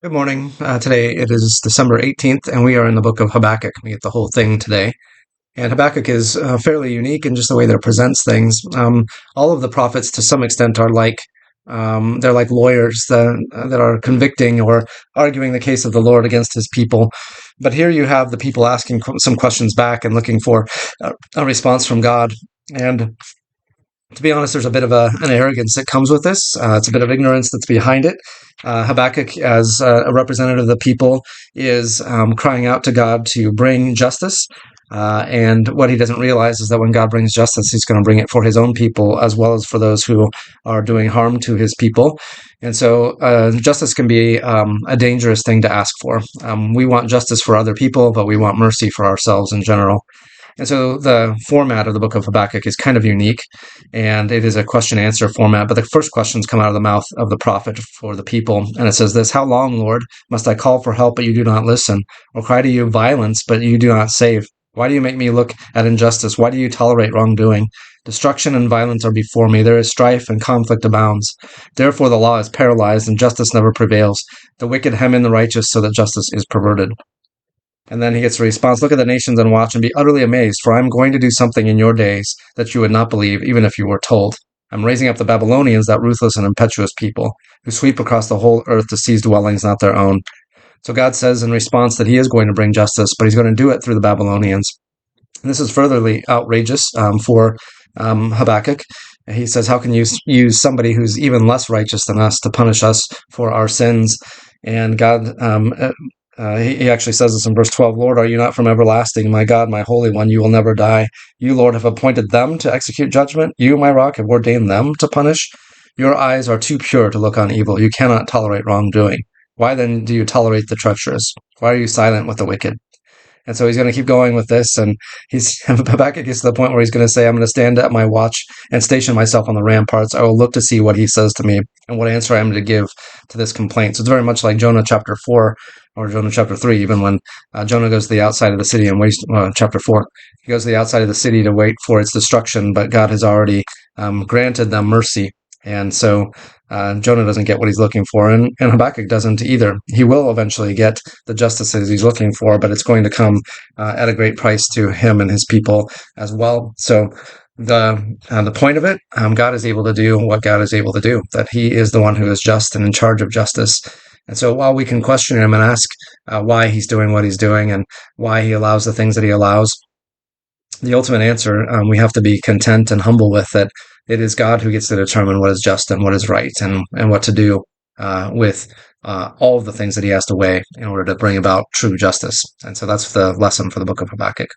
Good morning. Today it is December 18th, and we are in the book of Habakkuk. We get the whole thing today. And Habakkuk is fairly unique in just the way that it presents things. All of the prophets, to some extent, are like they're like lawyers that are convicting or arguing the case of the Lord against his people. But here you have the people asking some questions back and looking for a response from God. And to be honest, there's a bit of an arrogance that comes with this. It's a bit of ignorance that's behind it. Habakkuk, as a representative of the people, is crying out to God to bring justice. And what he doesn't realize is that when God brings justice, he's going to bring it for his own people as well as for those who are doing harm to his people. And so justice can be a dangerous thing to ask for. We want justice for other people, but we want mercy for ourselves in general. And so the format of the book of Habakkuk is kind of unique, and it is a question answer format. But the first questions come out of the mouth of the prophet for the people. And it says this: How long, Lord, must I call for help, but you do not listen, or cry to you violence, but you do not save? Why do you make me look at injustice? Why do you tolerate wrongdoing? Destruction and violence are before me. There is strife and conflict abounds. Therefore, the law is paralyzed and justice never prevails. The wicked hem in the righteous so that justice is perverted. And then he gets a response: Look at the nations and watch and be utterly amazed, for I am going to do something in your days that you would not believe, even if you were told. I'm raising up the Babylonians, that ruthless and impetuous people, who sweep across the whole earth to seize dwellings not their own. So God says in response that he is going to bring justice, but he's going to do it through the Babylonians. And this is furtherly outrageous for Habakkuk. He says, How can you use somebody who's even less righteous than us to punish us for our sins? And he actually says this in verse 12: Lord, are you not from everlasting? My God, my Holy One, you will never die. You, Lord, have appointed them to execute judgment. You, my rock, have ordained them to punish. Your eyes are too pure to look on evil. You cannot tolerate wrongdoing. Why then do you tolerate the treacherous? Why are you silent with the wicked? And so he's going to keep going with this. And Habakkuk gets to the point where he's going to say, I'm going to stand at my watch and station myself on the ramparts. I will look to see what he says to me and what answer I am to give to this complaint. So it's very much like Jonah chapter 4 or Jonah chapter 3, even when Jonah goes to the outside of the city and waits, chapter 4, he goes to the outside of the city to wait for its destruction, but God has already granted them mercy. And so Jonah doesn't get what he's looking for, and Habakkuk doesn't either. He will eventually get the justices he's looking for, but it's going to come at a great price to him and his people as well. So the point of it, God is able to do what God is able to do, that he is the one who is just and in charge of justice. And so while we can question him and ask why he's doing what he's doing and why he allows the things that he allows, the ultimate answer, we have to be content and humble with that. It is God who gets to determine what is just and what is right, and what to do with all of the things that he has to weigh in order to bring about true justice. And so that's the lesson for the book of Habakkuk.